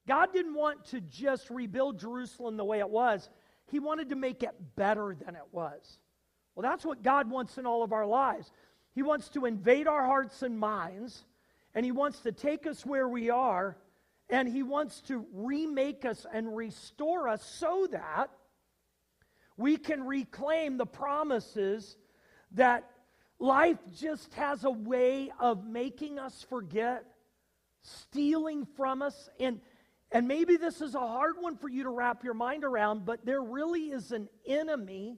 God didn't want to just rebuild Jerusalem the way it was. He wanted to make it better than it was. Well, that's what God wants in all of our lives. He wants to invade our hearts and minds, and He wants to take us where we are, and He wants to remake us and restore us so that we can reclaim the promises that life just has a way of making us forget, stealing from us. And maybe this is a hard one for you to wrap your mind around, but there really is an enemy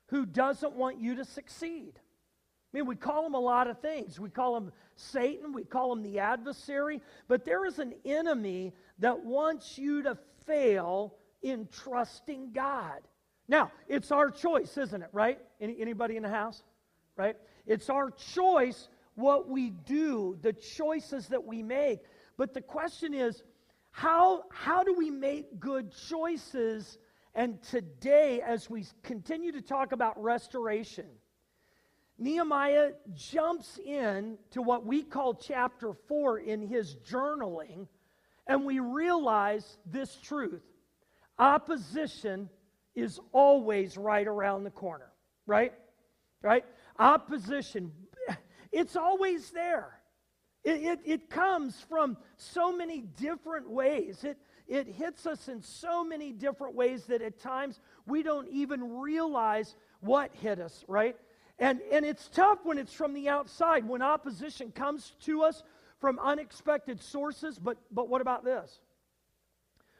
who doesn't want you to succeed. I mean, we call him a lot of things. We call him Satan. We call him the adversary. But there is an enemy that wants you to fail in trusting God. Now, it's our choice, isn't it, right? Anybody in the house? Right? It's our choice what we do, the choices that we make. But the question is, how do we make good choices? And today, as we continue to talk about restoration, Nehemiah jumps in to what we call chapter 4 in his journaling, and we realize this truth. Opposition is always right around the corner, right? Right? Opposition, it's always there. It comes from so many different ways. It hits us in so many different ways that at times we don't even realize what hit us, right? And it's tough when it's from the outside, when opposition comes to us from unexpected sources. But what about this?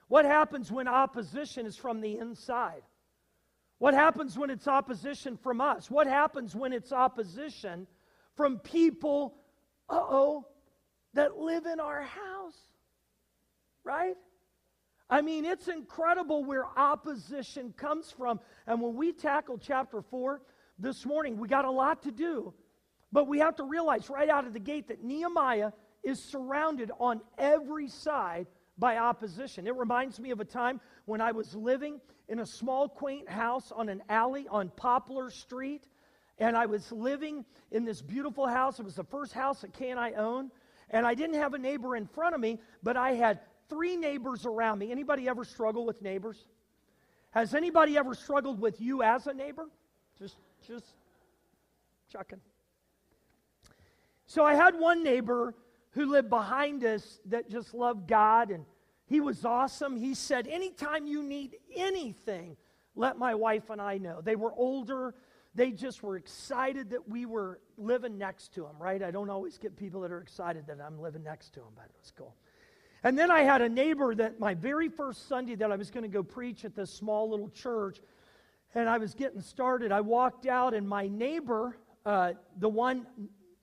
What happens when opposition is from the inside? What happens when it's opposition from us? What happens when it's opposition from people, that live in our house? Right? I mean, it's incredible where opposition comes from. And when we tackle chapter 4 this morning, we got a lot to do. But we have to realize right out of the gate that Nehemiah is surrounded on every side by opposition. It reminds me of a time when I was living in a small, quaint house on an alley on Poplar Street. And I was living in this beautiful house. It was the first house that Kay and I owned. And I didn't have a neighbor in front of me, but I had 3 neighbors around me. Anybody ever struggle with neighbors? Has anybody ever struggled with you as a neighbor? Just checking. So I had one neighbor who lived behind us that just loved God, and he was awesome. He said, anytime you need anything, let my wife and I know. They were older. They just were excited that we were living next to him, right? I don't always get people that are excited that I'm living next to him, but it was cool. And then I had a neighbor that my very first Sunday that I was going to go preach at this small little church, and I was getting started. I walked out, and my neighbor, the one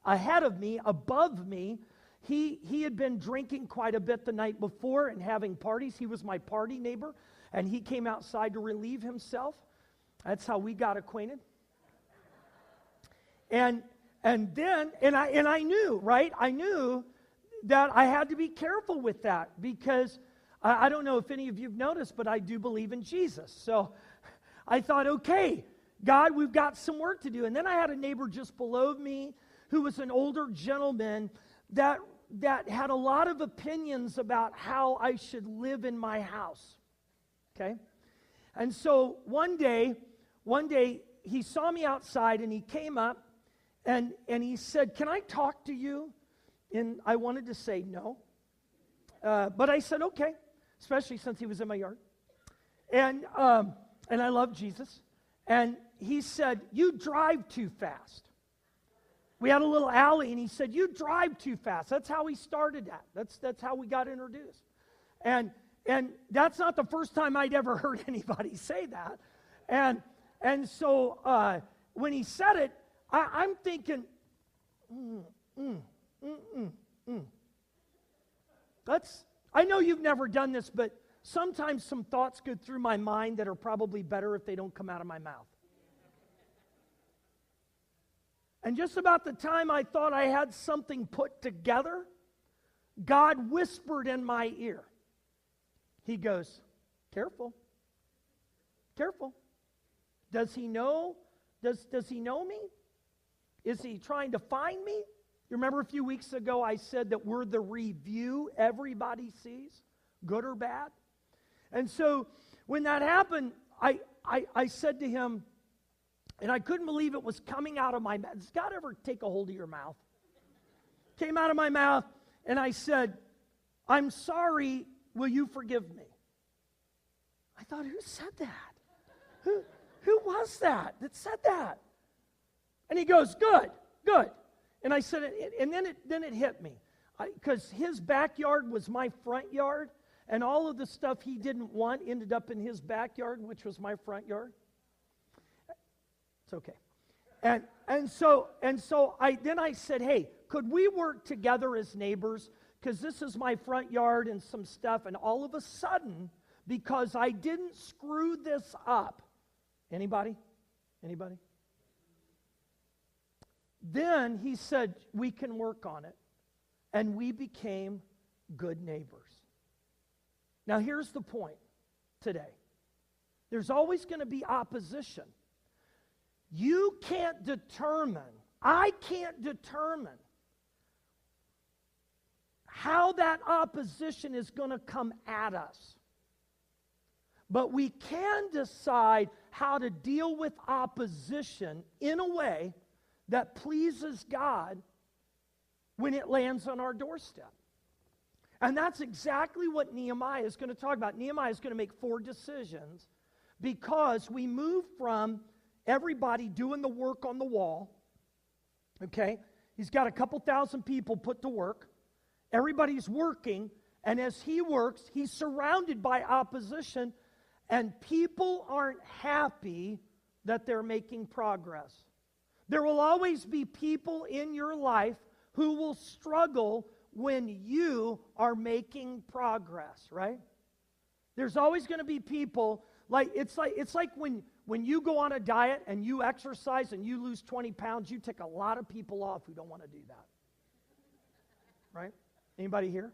ahead of me, above me, he had been drinking quite a bit the night before and having parties. He was my party neighbor, and he came outside to relieve himself. That's how we got acquainted. And then I knew, right? I knew that I had to be careful with that because I don't know if any of you have noticed, but I do believe in Jesus. So I thought, okay, God, we've got some work to do. And then I had a neighbor just below me who was an older gentleman that had a lot of opinions about how I should live in my house. Okay? And so one day he saw me outside and he came up and he said, "Can I talk to you?" And I wanted to say no. But I said, okay, especially since he was in my yard. And I love Jesus. And he said, "You drive too fast." We had a little alley, and he said, "You drive too fast." That's how he started that. That's how we got introduced. And that's not the first time I'd ever heard anybody say that. And so when he said it, I'm thinking, I know you've never done this, but sometimes some thoughts go through my mind that are probably better if they don't come out of my mouth. And just about the time I thought I had something put together, God whispered in my ear. He goes, "Careful. Careful. Does he know? Does he know me? Is he trying to find me?" You remember a few weeks ago I said that we're the review everybody sees? good or bad. And so when that happened, I said to him, and I couldn't believe it was coming out of my mouth. Does God ever take a hold of your mouth? Came out of my mouth, and I said, I'm sorry, will you forgive me? I thought, who said that? Who was that said that? And he goes, good. And I said, and then it hit me. Because his backyard was my front yard, and all of the stuff he didn't want ended up in his backyard, which was my front yard. It's okay. And so I said, hey, could we work together as neighbors? Because this is my front yard and some stuff, and all of a sudden, because I didn't screw this up. Anybody? Then he said, we can work on it. And we became good neighbors. Now here's the point today. There's always going to be opposition. You can't determine, I can't determine how that opposition is going to come at us. But we can decide how to deal with opposition in a way that pleases God when it lands on our doorstep. And that's exactly what Nehemiah is going to talk about. Nehemiah is going to make 4 decisions because we move from everybody doing the work on the wall. Okay? He's got a couple thousand people put to work. Everybody's working, and as he works, he's surrounded by opposition, and people aren't happy that they're making progress. There will always be people in your life who will struggle when you are making progress, right? There's always going to be people, it's like when you go on a diet and you exercise and you lose 20 pounds, you take a lot of people off who don't want to do that. Right? Anybody here?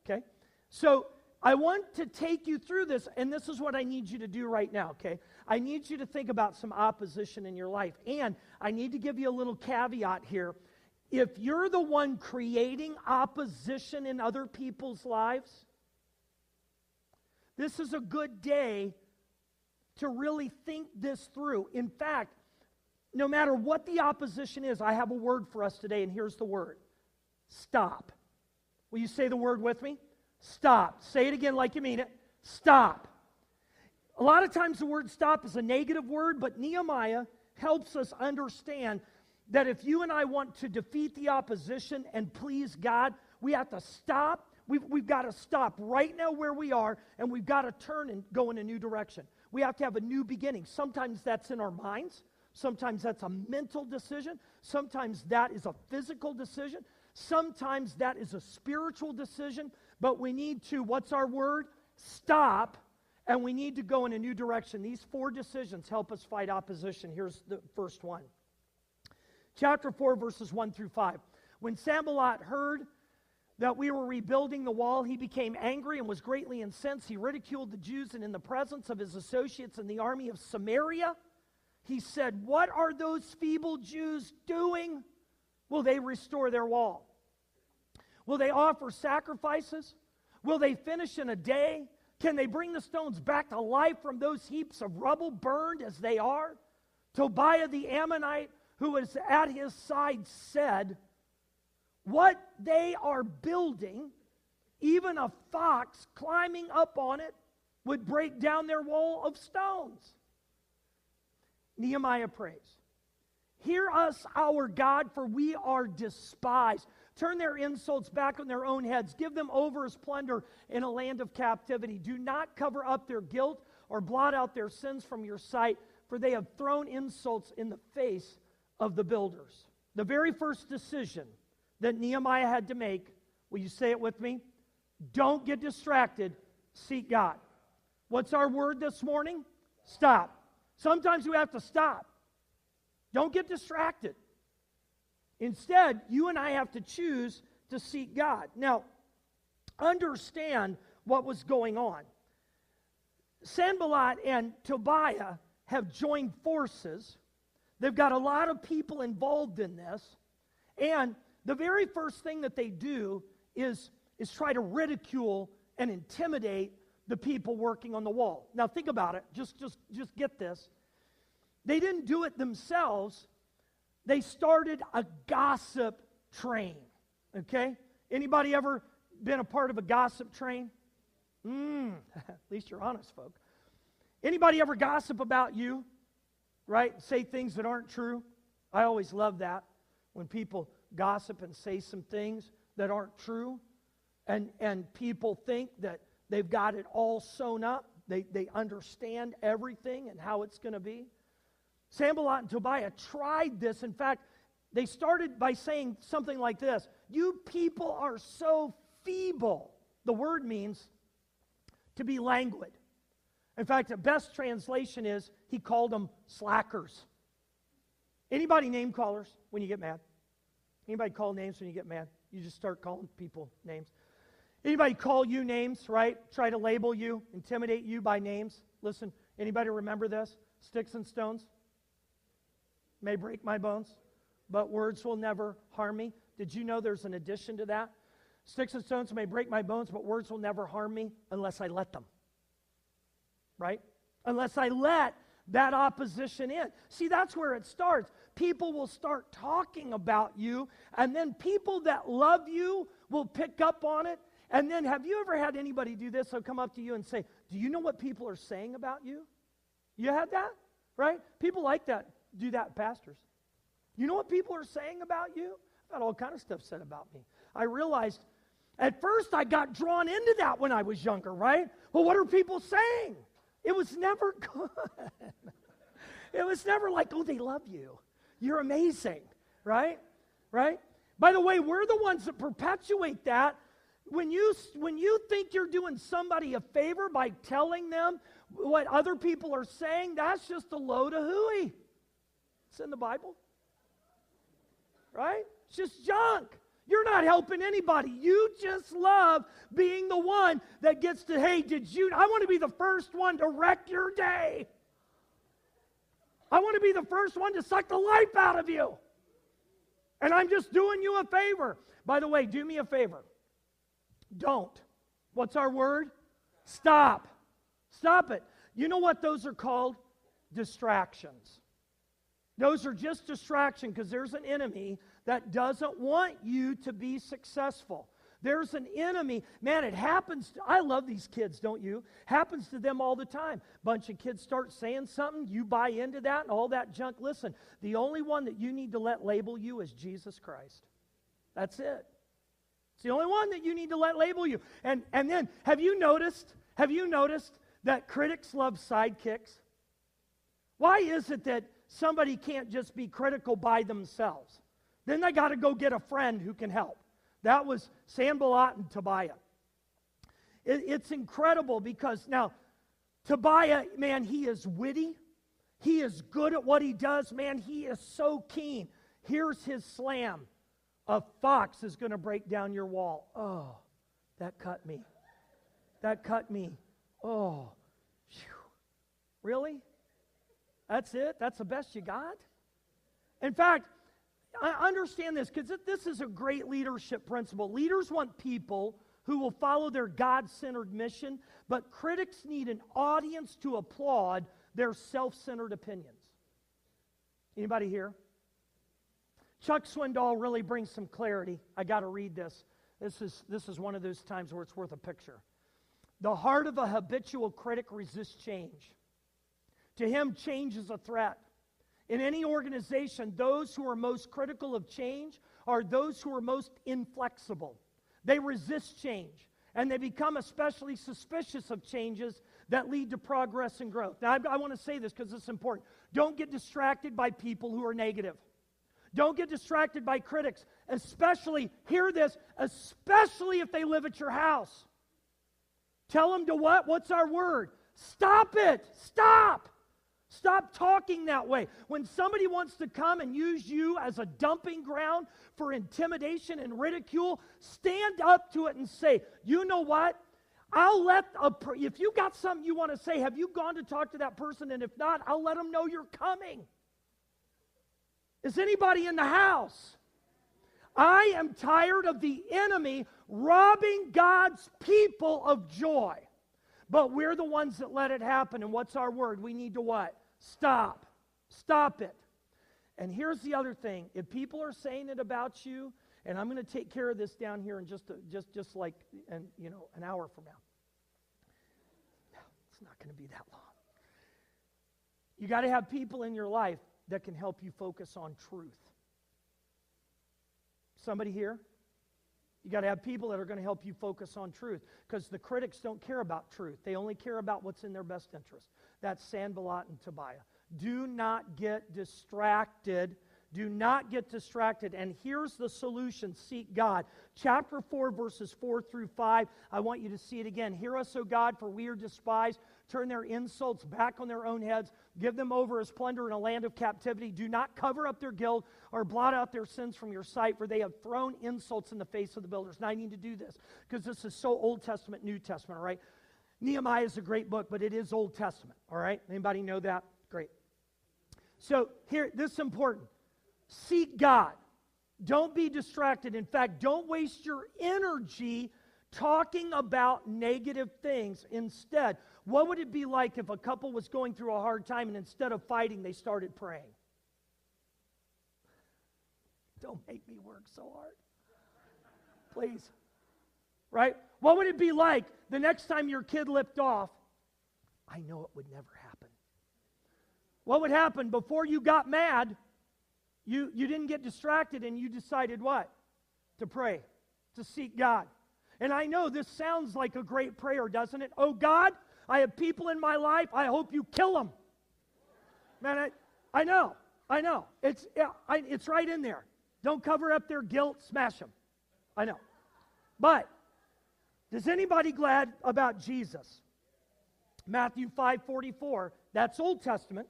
Okay. So I want to take you through this, and this is what I need you to do right now, okay? I need you to think about some opposition in your life, and I need to give you a little caveat here. If you're the one creating opposition in other people's lives, this is a good day to really think this through. In fact, no matter what the opposition is, I have a word for us today, and here's the word. Stop. Will you say the word with me? Stop. Say it again like you mean it. Stop. A lot of times the word stop is a negative word, but Nehemiah helps us understand that if you and I want to defeat the opposition and please God, we have to stop. We've got to stop right now where we are, and we've got to turn and go in a new direction. We have to have a new beginning. Sometimes that's in our minds. Sometimes that's a mental decision. Sometimes that is a physical decision. Sometimes that is a spiritual decision. But we need to, what's our word? Stop, and we need to go in a new direction. These 4 decisions help us fight opposition. Here's the first one. Chapter 4, verses 1 through 5. When Sanballat heard that we were rebuilding the wall, he became angry and was greatly incensed. He ridiculed the Jews, and in the presence of his associates in the army of Samaria, he said, "What are those feeble Jews doing? Will they restore their wall? Will they offer sacrifices? Will they finish in a day? Can they bring the stones back to life from those heaps of rubble burned as they are?" Tobiah the Ammonite, who was at his side, said, "What they are building, even a fox climbing up on it would break down their wall of stones." Nehemiah prays, "Hear us, our God, for we are despised. Turn their insults back on their own heads. Give them over as plunder in a land of captivity. Do not cover up their guilt or blot out their sins from your sight, for they have thrown insults in the face of the builders." The very first decision that Nehemiah had to make, will you say it with me? Don't get distracted, seek God. What's our word this morning? Stop. Sometimes we have to stop. Don't get distracted. Instead, you and I have to choose to seek God. Now, understand what was going on. Sanballat and Tobiah have joined forces. They've got a lot of people involved in this. And the very first thing that they do is try to ridicule and intimidate the people working on the wall. Now think about it. Just get this. They didn't do it themselves. They started a gossip train. Okay? Anybody ever been a part of a gossip train? At least you're honest, folk. Anybody ever gossip about you? Right? Say things that aren't true? I always love that when people gossip and say some things that aren't true, and people think that they've got it all sewn up. They understand everything and how it's going to be. Sanballat and Tobiah tried this. In fact, they started by saying something like this: "You people are so feeble." The word means to be languid. In fact, the best translation is he called them slackers. Anybody name callers when you get mad? Anybody call names when you get mad? You just start calling people names. Anybody call you names, right? Try to label you, intimidate you by names. Listen, anybody remember this? Sticks and stones may break my bones, but words will never harm me. Did you know there's an addition to that? Sticks and stones may break my bones, but words will never harm me unless I let them. Right? Unless I let that opposition in. See, that's where it starts. People will start talking about you, and then people that love you will pick up on it. And then, have you ever had anybody do this? They'll come up to you and say, "Do you know what people are saying about you?" You had that? Right? People like that. Do that, pastors. You know what people are saying about you? I've had all kind of stuff said about me. I realized, at first I got drawn into that when I was younger, right? Well, what are people saying? It was never good. It was never like, "Oh, they love you. You're amazing," right? Right? By the way, we're the ones that perpetuate that. When you think you're doing somebody a favor by telling them what other people are saying, that's just a load of hooey. It's in the Bible. Right? It's just junk. You're not helping anybody. You just love being the one that gets to, "Hey, I want to be the first one to wreck your day. I want to be the first one to suck the life out of you. And I'm just doing you a favor." By the way, do me a favor. Don't. What's our word? Stop. Stop it. You know what those are called? Distractions. Those are just distraction, because there's an enemy that doesn't want you to be successful. There's an enemy. Man, it happens. I love these kids, don't you? Happens to them all the time. Bunch of kids start saying something, you buy into that and all that junk. Listen, the only one that you need to let label you is Jesus Christ. That's it. It's the only one that you need to let label you. And then, have you noticed that critics love sidekicks? Why is it that somebody can't just be critical by themselves? Then they got to go get a friend who can help. That was Sanballat and Tobiah. It's incredible because now, Tobiah, man, he is witty. He is good at what he does. Man, he is so keen. Here's his slam. "A fox is going to break down your wall." Oh, that cut me. That cut me. Oh, phew. Really? That's it? That's the best you got? In fact, I understand this, because this is a great leadership principle. Leaders want people who will follow their God-centered mission, but critics need an audience to applaud their self-centered opinions. Anybody here? Chuck Swindoll really brings some clarity. I got to read this. This is one of those times where it's worth a picture. "The heart of a habitual critic resists change. To him, change is a threat. In any organization, those who are most critical of change are those who are most inflexible. They resist change, and they become especially suspicious of changes that lead to progress and growth." Now, I want to say this because it's important. Don't get distracted by people who are negative. Don't get distracted by critics, especially, hear this, especially if they live at your house. Tell them to what? What's our word? Stop it. Stop. Stop talking that way. When somebody wants to come and use you as a dumping ground for intimidation and ridicule, stand up to it and say, "You know what? If you got something you want to say, have you gone to talk to that person? And if not, I'll let them know you're coming." Is anybody in the house? I am tired of the enemy robbing God's people of joy. But we're the ones that let it happen. And what's our word? We need to what? Stop. Stop it. And here's the other thing. If people are saying it about you, and I'm going to take care of this down here in just like an hour from now. No, it's not going to be that long. You got to have people in your life that can help you focus on truth. Somebody here? You got to have people that are going to help you focus on truth, because the critics don't care about truth. They only care about what's in their best interest. That's Sanballat and Tobiah. Do not get distracted. Do not get distracted. And here's the solution. Seek God. Chapter 4, verses 4 through 5. I want you to see it again. Hear us, O God, for we are despised. Turn their insults back on their own heads. Give them over as plunder in a land of captivity. Do not cover up their guilt or blot out their sins from your sight, for they have thrown insults in the face of the builders. Now I need to do this because this is so Old Testament, New Testament, all right? Nehemiah is a great book, but it is Old Testament, all right? Anybody know that? Great. So here, this is important. Seek God. Don't be distracted. In fact, don't waste your energy talking about negative things. Instead, what would it be like if a couple was going through a hard time and instead of fighting, they started praying? Don't make me work so hard. Please. Right? What would it be like the next time your kid lipped off? I know it would never happen. What would happen before you got mad? You didn't get distracted and you decided what? To pray, to seek God. And I know this sounds like a great prayer, doesn't it? Oh God, I have people in my life, I hope you kill them. Man, I know. It's right in there. Don't cover up their guilt, smash them. I know. But, is anybody glad about Jesus? Matthew 5:44, that's Old Testament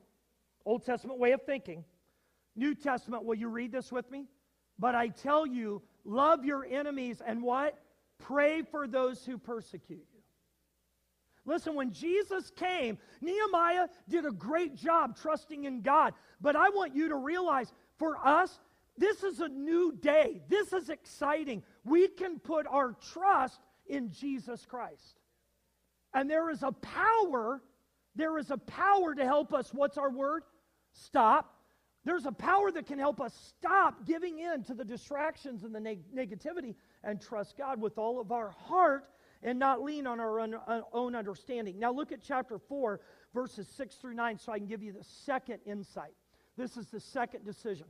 way of thinking. New Testament, will you read this with me? But I tell you, love your enemies and what? Pray for those who persecute you. Listen, when Jesus came, Nehemiah did a great job trusting in God. But I want you to realize, for us, this is a new day. This is exciting. We can put our trust in Jesus Christ. And there is a power to help us. What's our word? Stop. There's a power that can help us stop giving in to the distractions and the negativity and trust God with all of our heart and not lean on our own understanding. Now look at chapter 4, verses 6 through 9, so I can give you the second insight. This is the second decision.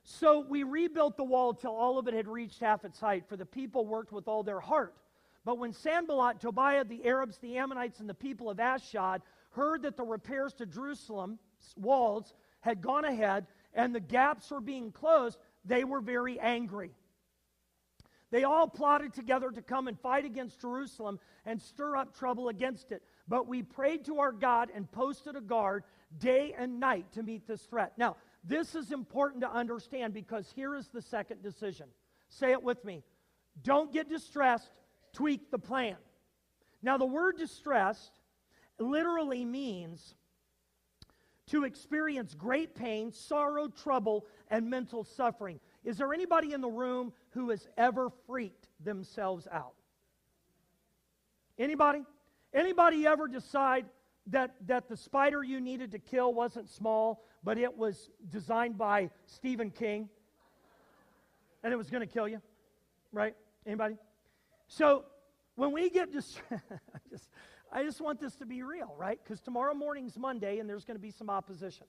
So we rebuilt the wall till all of it had reached half its height, for the people worked with all their heart. But when Sanballat, Tobiah, the Arabs, the Ammonites, and the people of Ashdod heard that the repairs to Jerusalem's walls had gone ahead and the gaps were being closed, they were very angry. They all plotted together to come and fight against Jerusalem and stir up trouble against it. But we prayed to our God and posted a guard day and night to meet this threat. Now, this is important to understand because here is the second decision. Say it with me. Don't get distressed, tweak the plan. Now, the word distressed literally means to experience great pain, sorrow, trouble, and mental suffering. Is there anybody in the room who has ever freaked themselves out? Anybody? Anybody ever decide that the spider you needed to kill wasn't small, but it was designed by Stephen King, and it was going to kill you? Right? Anybody? So, when we get I just want this to be real, right? Because tomorrow morning's Monday, and there's going to be some opposition.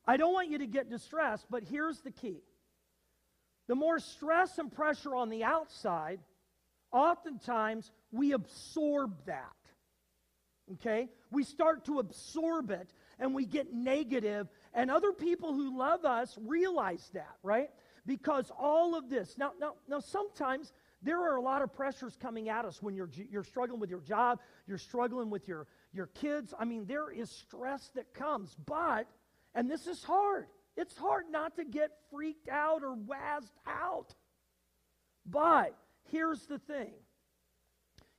I don't want you to get distressed, but here's the key. The more stress and pressure on the outside, oftentimes we absorb that. Okay? We start to absorb it, and we get negative, and other people who love us realize that, right? Because all of this, now sometimes there are a lot of pressures coming at us when you're struggling with your job, you're struggling with your kids. I mean, there is stress that comes, but, and this is hard, it's hard not to get freaked out or wazzed out. But here's the thing.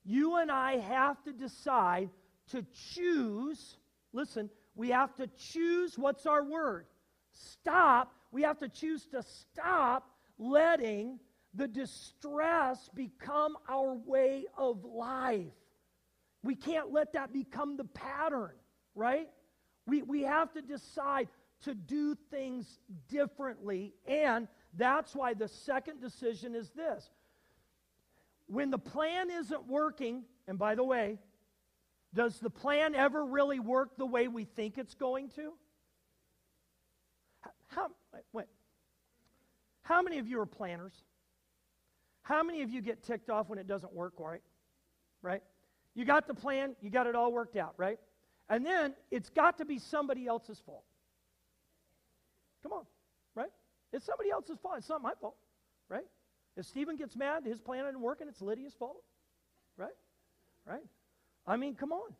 You and I have to decide to choose, listen, we have to choose, what's our word? Stop. We have to choose to stop letting the distress become our way of life. We can't let that become the pattern, right? We have to decide to do things differently, and that's why the second decision is this. When the plan isn't working, and by the way, does the plan ever really work the way we think it's going to? How many of you are planners? How many of you get ticked off when it doesn't work right? Right? You got the plan, you got it all worked out, right? And then it's got to be somebody else's fault. Come on, right? It's somebody else's fault. It's not my fault, right? If Stephen gets mad, his plan isn't working, it's Lydia's fault, right? Right? I mean, come on.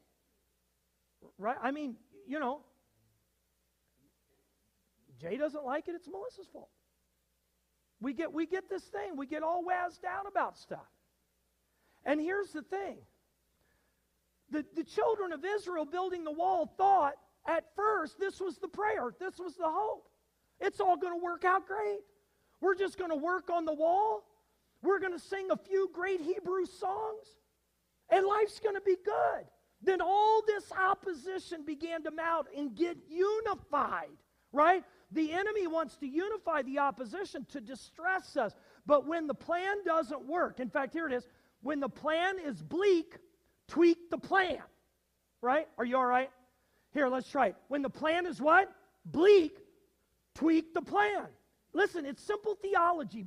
Right? I mean, you know, Jay doesn't like it, it's Melissa's fault. We get this thing. We get all wazzed out about stuff. And here's the thing. The children of Israel building the wall thought at first this was the prayer. This was the hope. It's all going to work out great. We're just going to work on the wall. We're going to sing a few great Hebrew songs. And life's going to be good. Then all this opposition began to mount and get unified, right? The enemy wants to unify the opposition to distress us. But when the plan doesn't work, in fact, here it is. When the plan is bleak, tweak the plan. Right? Are you all right? Here, let's try it. When the plan is what? Bleak, tweak the plan. Listen, it's simple theology.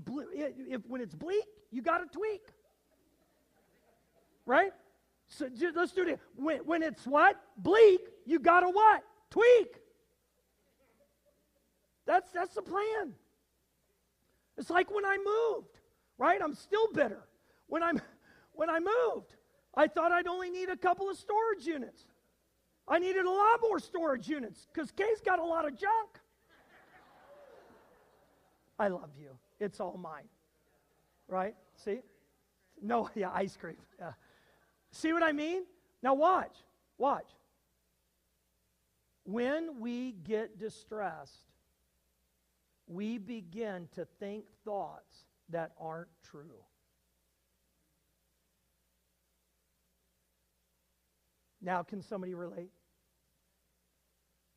When it's bleak, you got to tweak. Right? So let's do it. When it's what? Bleak, you got to what? Tweak. That's the plan. It's like when I moved, right? I'm still bitter. When I moved, I thought I'd only need a couple of storage units. I needed a lot more storage units because Kay's got a lot of junk. I love you. It's all mine. Right? See? No, yeah, ice cream. Yeah. See what I mean? Now watch. Watch. When we get distressed, we begin to think thoughts that aren't true. Now, can somebody relate?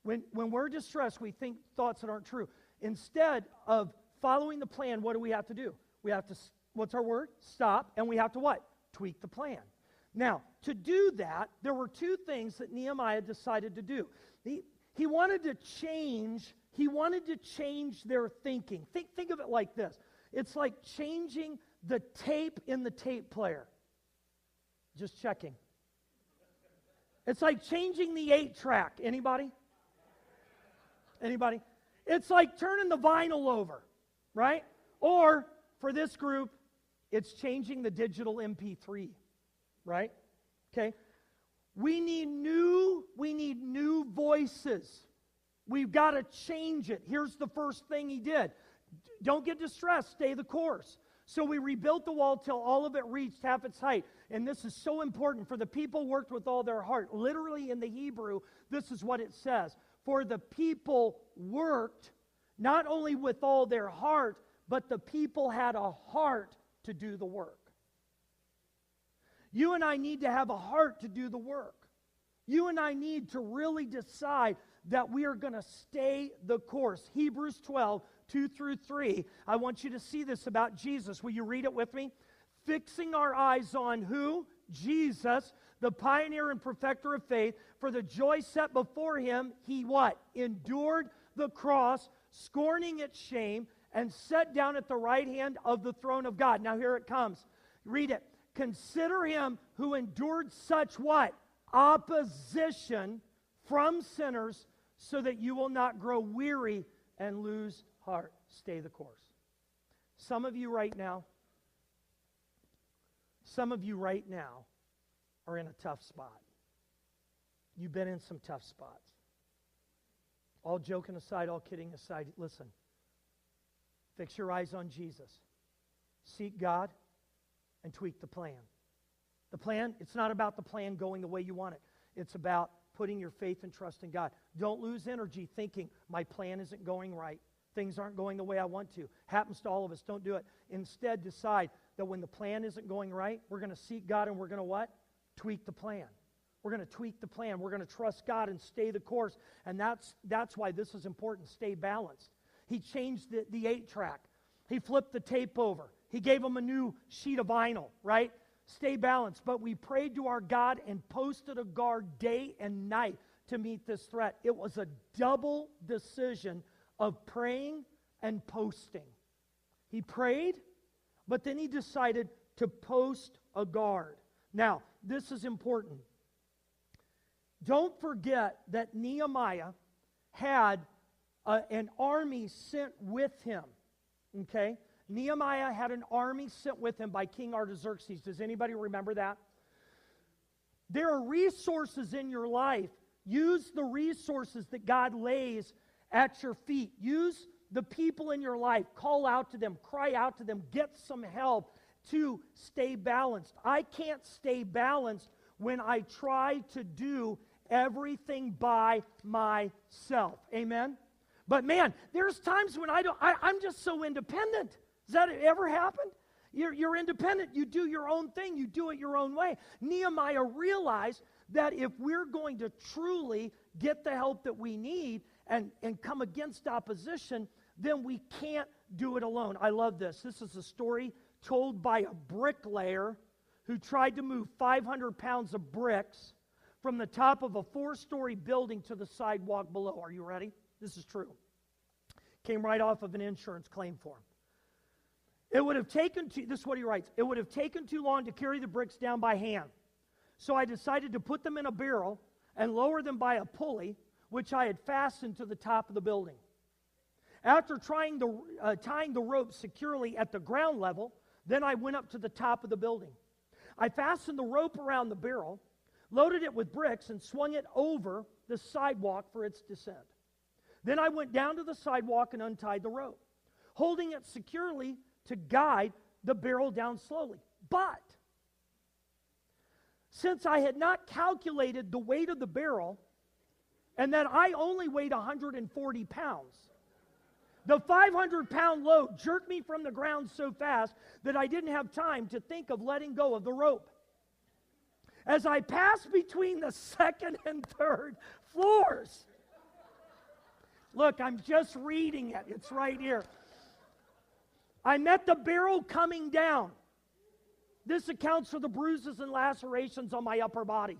When we're distressed, we think thoughts that aren't true. Instead of following the plan, what do we have to do? We have to, what's our word? Stop, and we have to what? Tweak the plan. Now, to do that, there were two things that Nehemiah decided to do. He wanted to change their thinking. Think of it like this. It's like changing the tape in the tape player. Just checking. It's like changing the 8-track. Anybody? Anybody? It's like turning the vinyl over, right? Or, for this group, it's changing the digital MP3, right? Okay? We need new voices. We've got to change it. Here's the first thing he did. Don't get distressed. Stay the course. So we rebuilt the wall till all of it reached half its height. And this is so important. For the people worked with all their heart. Literally in the Hebrew, this is what it says. For the people worked not only with all their heart, but the people had a heart to do the work. You and I need to have a heart to do the work. You and I need to really decide that we are going to stay the course. Hebrews 12, 2 through 3. I want you to see this about Jesus. Will you read it with me? Fixing our eyes on who? Jesus, the pioneer and perfecter of faith. For the joy set before him, he what? Endured the cross, scorning its shame, and sat down at the right hand of the throne of God. Now here it comes. Read it. Consider him who endured such what? Opposition from sinners, so that you will not grow weary and lose heart. Stay the course. Some of you right now are in a tough spot. You've been in some tough spots. All joking aside, all kidding aside, listen. Fix your eyes on Jesus. Seek God and tweak the plan. The plan, it's not about the plan going the way you want it. It's about putting your faith and trust in God. Don't lose energy thinking, my plan isn't going right. things aren't going the way I want to. Happens to all of us. Don't do it. Instead, decide that when the plan isn't going right, we're going to seek God and we're going to what? Tweak the plan. We're going to tweak the plan. We're going to trust God and stay the course. And that's why this is important. Stay balanced. He changed the 8-track. He flipped the tape over. He gave them a new sheet of vinyl, right? Stay balanced. But we prayed to our God and posted a guard day and night to meet this threat. It was a double decision of praying and posting. He prayed, but then he decided to post a guard. Now, this is important. Don't forget that Nehemiah had an army sent with him. Okay? Nehemiah had an army sent with him by King Artaxerxes. Does anybody remember that? There are resources in your life. Use the resources that God lays at your feet. Use the people in your life. Call out to them. Cry out to them. Get some help to stay balanced. I can't stay balanced when I try to do everything by myself. Amen? But man, there's times when I'm just so independent. Does that ever happen? You're independent. You do your own thing. You do it your own way. Nehemiah realized that if we're going to truly get the help that we need and come against opposition, then we can't do it alone. I love this. This is a story told by a bricklayer who tried to move 500 pounds of bricks from the top of a 4-story building to the sidewalk below. Are you ready? This is true. Came right off of an insurance claim form. It would have taken, this is what he writes, it would have taken too long to carry the bricks down by hand. So I decided to put them in a barrel and lower them by a pulley, which I had fastened to the top of the building. After tying the rope securely at the ground level, then I went up to the top of the building. I fastened the rope around the barrel, loaded it with bricks, and swung it over the sidewalk for its descent. Then I went down to the sidewalk and untied the rope, holding it securely to guide the barrel down slowly. But since I had not calculated the weight of the barrel and that I only weighed 140 pounds, the 500-pound load jerked me from the ground so fast that I didn't have time to think of letting go of the rope. As I passed between the second and third floors, look, I'm just reading it. It's right here. I met the barrel coming down. This accounts for the bruises and lacerations on my upper body.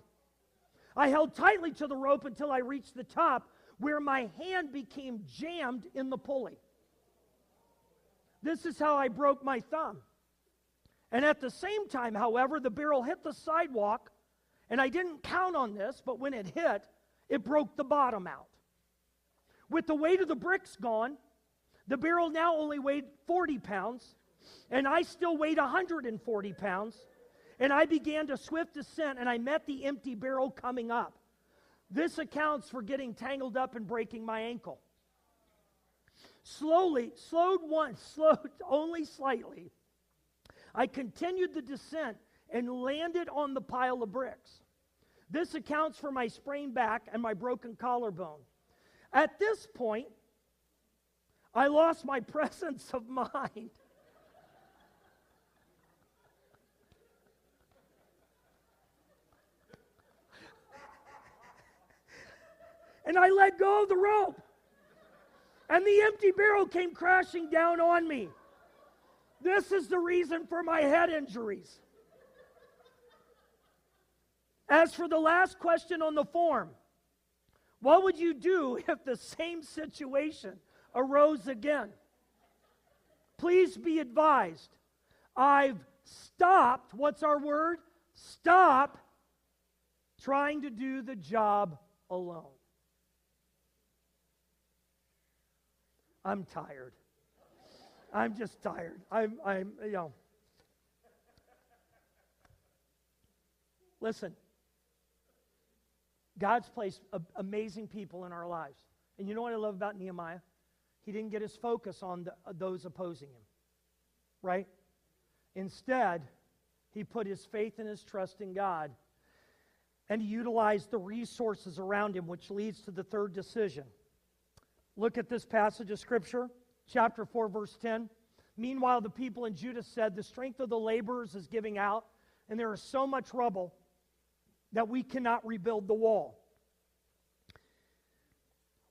I held tightly to the rope until I reached the top, where my hand became jammed in the pulley. This is how I broke my thumb. And at the same time, however, the barrel hit the sidewalk, and I didn't count on this, but when it hit, it broke the bottom out. With the weight of the bricks gone, the barrel now only weighed 40 pounds, and I still weighed 140 pounds, and I began to swift descent, and I met the empty barrel coming up. This accounts for getting tangled up and breaking my ankle. Slowed only slightly, I continued the descent and landed on the pile of bricks. This accounts for my sprained back and my broken collarbone. At this point, I lost my presence of mind. And I let go of the rope. And the empty barrel came crashing down on me. This is the reason for my head injuries. As for the last question on the form, what would you do if the same situation arose again? Please be advised, I've stopped, what's our word? Stop trying to do the job alone. I'm tired. I'm just tired. Listen, God's placed amazing people in our lives. And you know what I love about Nehemiah? He didn't get his focus on those opposing him, right? Instead, he put his faith and his trust in God, and he utilized the resources around him, which leads to the third decision. Look at this passage of Scripture. chapter 4, verse 10. Meanwhile, the people in Judah said, the strength of the laborers is giving out, and there is so much rubble that we cannot rebuild the wall.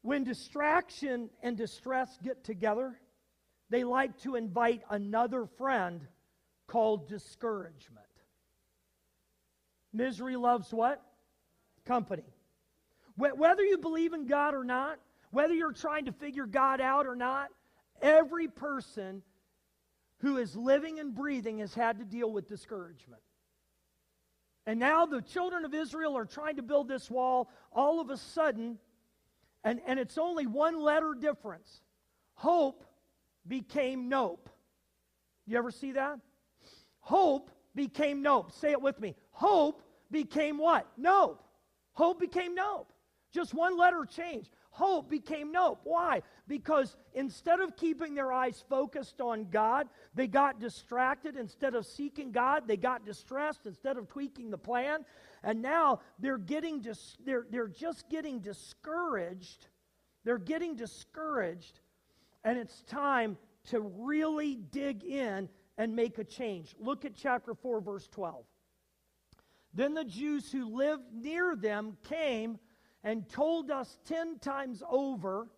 When distraction and distress get together, they like to invite another friend called discouragement. Misery loves what? Company. Whether you believe in God or not, whether you're trying to figure God out or not, every person who is living and breathing has had to deal with discouragement. And now the children of Israel are trying to build this wall all of a sudden, and it's only one letter difference. Hope became nope. You ever see that? Hope became nope. Say it with me. Hope became what? Nope. Hope became nope. Just one letter change. Hope became nope. Why? Because instead of keeping their eyes focused on God, they got distracted. Instead of seeking God, they got distressed instead of tweaking the plan. And now they're just getting discouraged. They're getting discouraged, and it's time to really dig in and make a change. Look at chapter 4, verse 12. Then the Jews who lived near them came and told us 10 times over,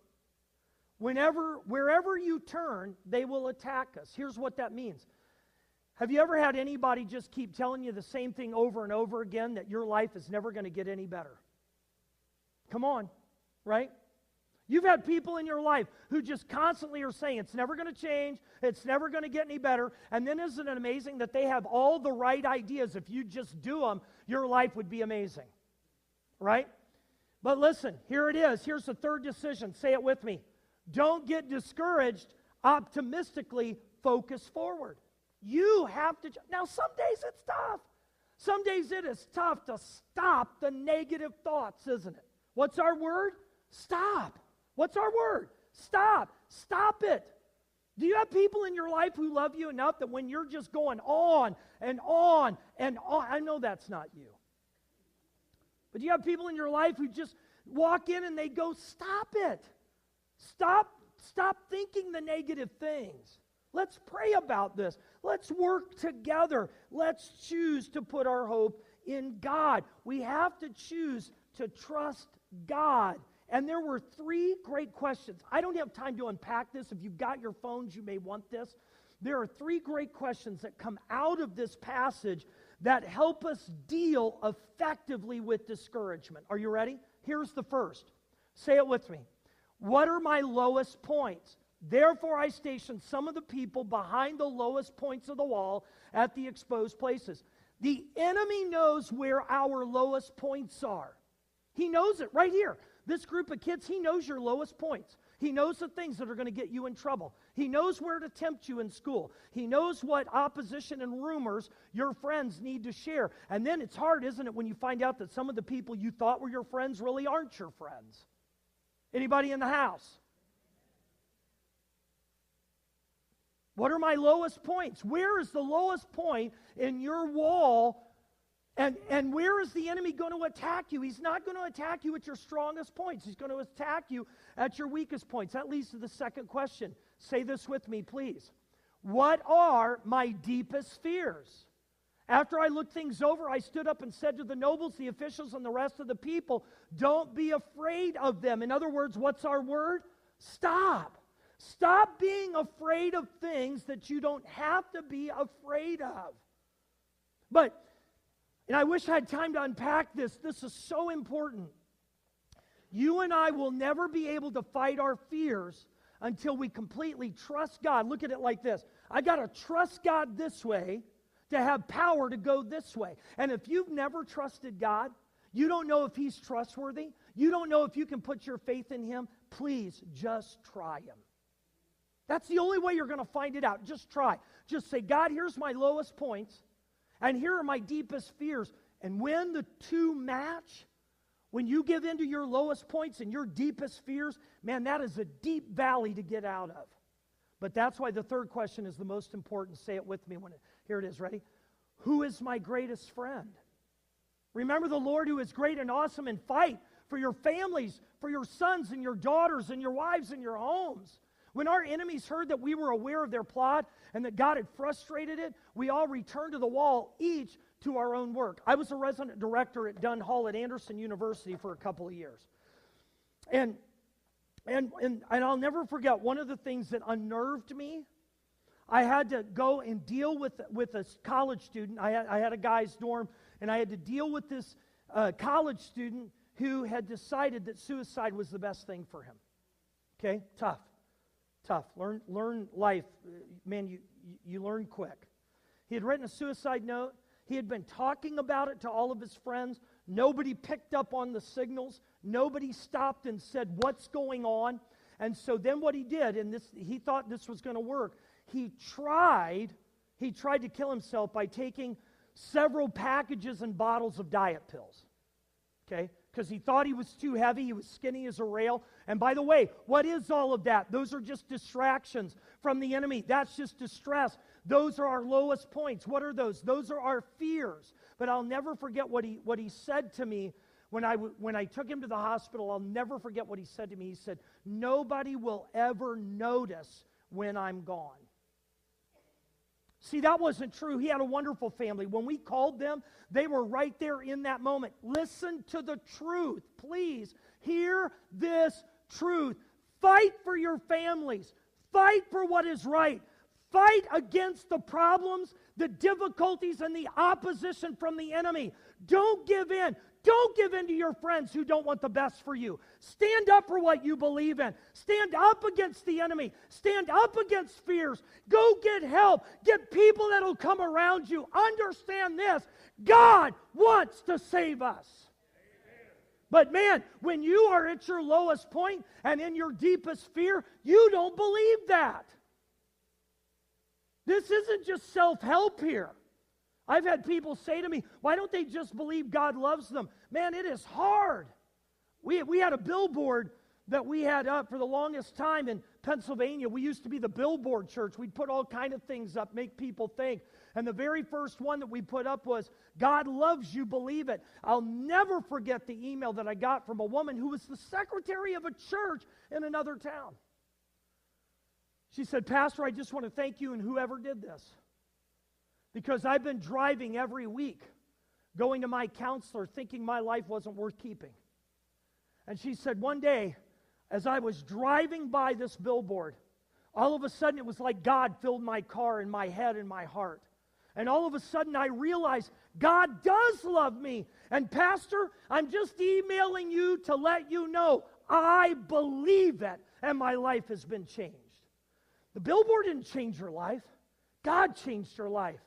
wherever you turn, they will attack us. Here's what that means. Have you ever had anybody just keep telling you the same thing over and over again, that your life is never going to get any better? Come on, right? You've had people in your life who just constantly are saying it's never going to change, it's never going to get any better, and then isn't it amazing that they have all the right ideas? If you just do them, your life would be amazing, right? But listen, here it is. Here's the third decision. Say it with me. Don't get discouraged. Optimistically focus forward. You have to. Now, some days it's tough. Some days it is tough to stop the negative thoughts, isn't it? What's our word? Stop. What's our word? Stop. Stop it. Do you have people in your life who love you enough that when you're just going on and on and on, I know that's not you. But you have people in your life who just walk in and they go, stop it. Stop thinking the negative things. Let's pray about this. Let's work together. Let's choose to put our hope in God. We have to choose to trust God. And there were 3 great questions. I don't have time to unpack this. If you've got your phones, you may want this. There are 3 great questions that come out of this passage that help us deal effectively with discouragement. Are you ready? Here's the first. Say it with me. What are my lowest points? Therefore I stationed some of the people behind the lowest points of the wall at the exposed places. The enemy knows where our lowest points are. He knows it right here. This group of kids, he knows your lowest points. He knows the things that are going to get you in trouble. He knows where to tempt you in school. He knows what opposition and rumors your friends need to share. And then it's hard, isn't it, when you find out that some of the people you thought were your friends really aren't your friends. Anybody in the house? What are my lowest points? Where is the lowest point in your wall? And where is the enemy going to attack you? He's not going to attack you at your strongest points. He's going to attack you at your weakest points. That leads to the second question. Say this with me, please. What are my deepest fears? After I looked things over, I stood up and said to the nobles, the officials, and the rest of the people, don't be afraid of them. In other words, what's our word? Stop. Stop being afraid of things that you don't have to be afraid of. And I wish I had time to unpack this. This is so important. You and I will never be able to fight our fears until we completely trust God. Look at it like this. I got to trust God this way to have power to go this way. And if you've never trusted God, you don't know if He's trustworthy. You don't know if you can put your faith in Him. Please just try Him. That's the only way you're going to find it out. Just try. Just say, God, here's my lowest points. And here are my deepest fears. And when the two match, when you give in to your lowest points and your deepest fears, man, that is a deep valley to get out of. But that's why the third question is the most important. Say it with me. Here it is. Ready? Who is my greatest friend? Remember the Lord who is great and awesome, and fight for your families, for your sons and your daughters and your wives and your homes. When our enemies heard that we were aware of their plot and that God had frustrated it, we all returned to the wall, each to our own work. I was a resident director at Dunn Hall at Anderson University for a couple of years. And I'll never forget, one of the things that unnerved me, I had to go and deal with a college student. I had a guy's dorm, and I had to deal with this college student who had decided that suicide was the best thing for him. Okay? Tough. Learn life. Man, you learn quick. He had written a suicide note. He had been talking about it to all of his friends. Nobody picked up on the signals. Nobody stopped and said, what's going on? And so then what he did, and he thought this was going to work, he tried to kill himself by taking several packages and bottles of diet pills. Okay? Because he thought he was too heavy, he was skinny as a rail. And by the way, what is all of that? Those are just distractions from the enemy. That's just distress. Those are our lowest points. What are those? Those are our fears. But I'll never forget what he said to me when I took him to the hospital. I'll never forget what he said to me. He said, nobody will ever notice when I'm gone. See, that wasn't true. He had a wonderful family. When we called them, they were right there in that moment. Listen to the truth. Please hear this truth. Fight for your families. Fight for what is right. Fight against the problems, the difficulties, and the opposition from the enemy. Don't give in. Don't give in to your friends who don't want the best for you. Stand up for what you believe in. Stand up against the enemy. Stand up against fears. Go get help. Get people that will come around you. Understand this. God wants to save us. But man, when you are at your lowest point and in your deepest fear, you don't believe that. This isn't just self-help here. I've had people say to me, why don't they just believe God loves them? Man, it is hard. We had a billboard that we had up for the longest time in Pennsylvania. We used to be the Billboard Church. We'd put all kind of things up, make people think. And the very first one that we put up was, God loves you, believe it. I'll never forget the email that I got from a woman who was the secretary of a church in another town. She said, Pastor, I just want to thank you and whoever did this. Because I've been driving every week, going to my counselor, thinking my life wasn't worth keeping. And she said, one day, as I was driving by this billboard, all of a sudden it was like God filled my car and my head and my heart. And all of a sudden I realized God does love me. And Pastor, I'm just emailing you to let you know I believe it, and my life has been changed. The billboard didn't change her life. God changed her life.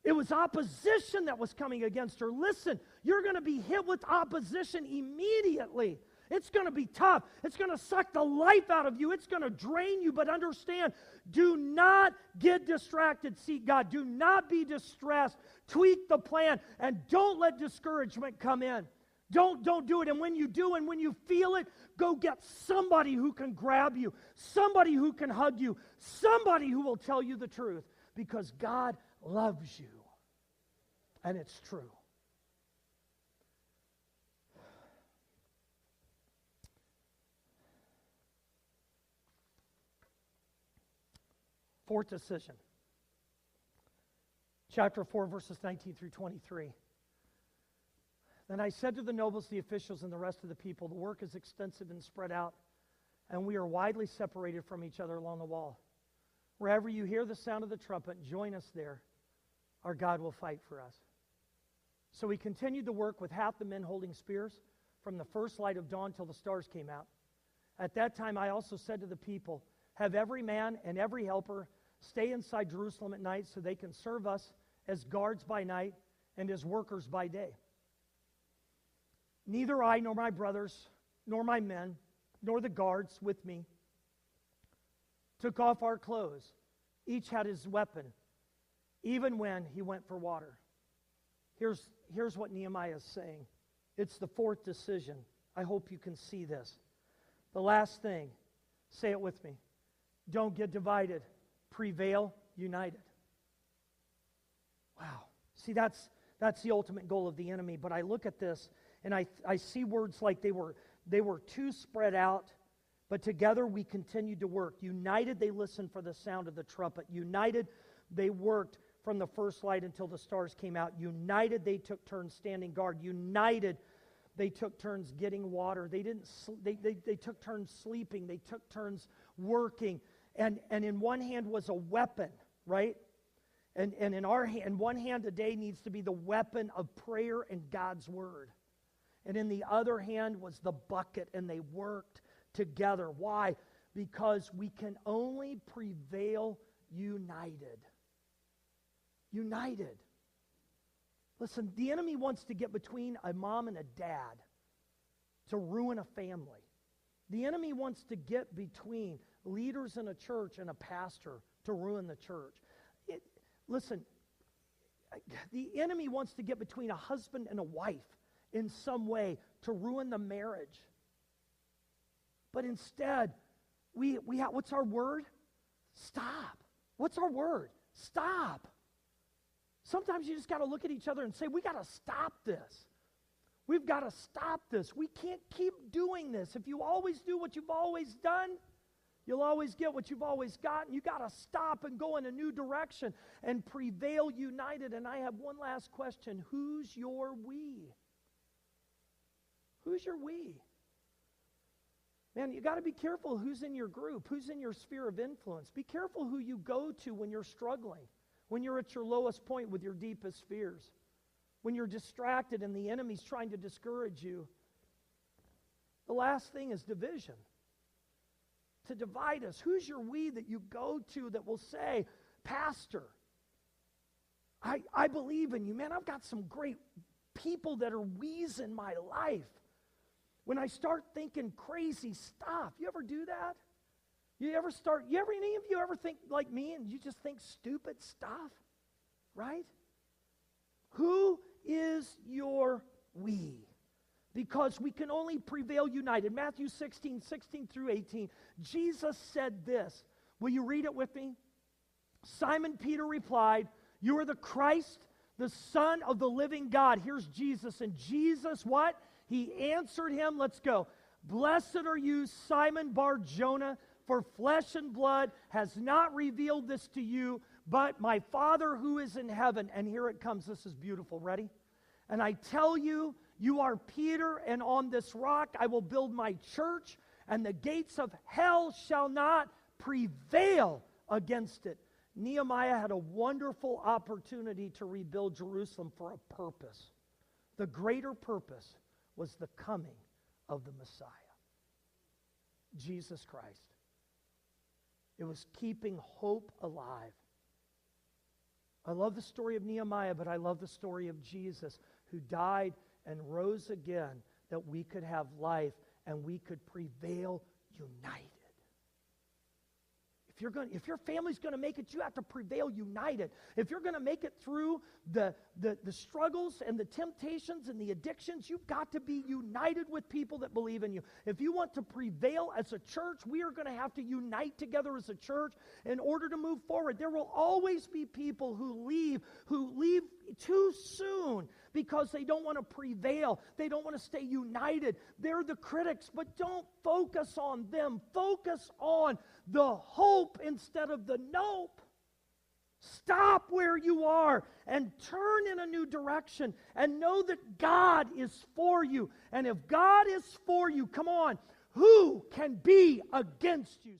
It was opposition that was coming against her. Listen, you're going to be hit with opposition immediately. It's going to be tough. It's going to suck the life out of you. It's going to drain you. But understand, do not get distracted. Seek God. Do not be distressed. Tweak the plan. And don't let discouragement come in. Don't do it. And when you do and when you feel it, go get somebody who can grab you, somebody who can hug you, somebody who will tell you the truth. Because God loves you. And it's true. Fourth decision. Chapter 4, verses 19 through 23. Then I said to the nobles, the officials, and the rest of the people, the work is extensive and spread out, and we are widely separated from each other along the wall. Wherever you hear the sound of the trumpet, join us there. Our God will fight for us. So we continued the work with half the men holding spears from the first light of dawn till the stars came out. At that time I also said to the people, have every man and every helper stay inside Jerusalem at night so they can serve us as guards by night and as workers by day. Neither I nor my brothers, nor my men, nor the guards with me took off our clothes. Each had his weapon, even when he went for water. Here's what Nehemiah is saying. It's the fourth decision. I hope you can see this. The last thing, say it with me. Don't get divided. Prevail united. Wow. See, that's the ultimate goal of the enemy. But I look at this and I see words like they were too spread out. But together we continued to work. United, they listened for the sound of the trumpet. United, they worked from the first light until the stars came out. United, they took turns standing guard. United, they took turns getting water. They took turns sleeping. They took turns working. And in one hand was a weapon, right? And in our hand, one hand today needs to be the weapon of prayer and God's word. And in the other hand was the bucket, and they worked together. Why? Because we can only prevail united. United. Listen, the enemy wants to get between a mom and a dad to ruin a family. The enemy wants to get between leaders in a church and a pastor to ruin the church. Listen, the enemy wants to get between a husband and a wife in some way to ruin the marriage. But instead, we have, what's our word? Stop. What's our word? Stop. Sometimes you just got to look at each other and say, we got to stop this. We've got to stop this. We can't keep doing this. If you always do what you've always done, you'll always get what you've always gotten. You got to stop and go in a new direction and prevail united. And I have one last question. Who's your we? Who's your we? Man, you got to be careful who's in your group, who's in your sphere of influence. Be careful who you go to when you're struggling, when you're at your lowest point with your deepest fears, when you're distracted and the enemy's trying to discourage you. The last thing is division. To divide us. Who's your we that you go to that will say, Pastor, I believe in you. Man, I've got some great people that are we's in my life. When I start thinking crazy stuff, you ever do that? Any of you ever think like me and you just think stupid stuff? Right? Who is your we? Because we can only prevail united. Matthew 16 through 18. Jesus said this. Will you read it with me? Simon Peter replied, "You are the Christ, the Son of the living God." Here's Jesus. And Jesus, what? He answered him, let's go. "Blessed are you, Simon Bar-Jonah, for flesh and blood has not revealed this to you, but my Father who is in heaven." And here it comes. This is beautiful. Ready? "And I tell you, you are Peter, and on this rock I will build my church, and the gates of hell shall not prevail against it." Nehemiah had a wonderful opportunity to rebuild Jerusalem for a purpose. The greater purpose was the coming of the Messiah, Jesus Christ. It was keeping hope alive. I love the story of Nehemiah, but I love the story of Jesus, who died and rose again that we could have life and we could prevail united. If your family's going to make it, you have to prevail united. If you're going to make it through the struggles and the temptations and the addictions, you've got to be united with people that believe in you. If you want to prevail as a church, we are going to have to unite together as a church in order to move forward. There will always be people who leave too soon because they don't want to prevail. They don't want to stay united. They're the critics, but don't focus on them. Focus on the hope instead of the nope. Stop where you are and turn in a new direction and know that God is for you. And if God is for you, come on, who can be against you?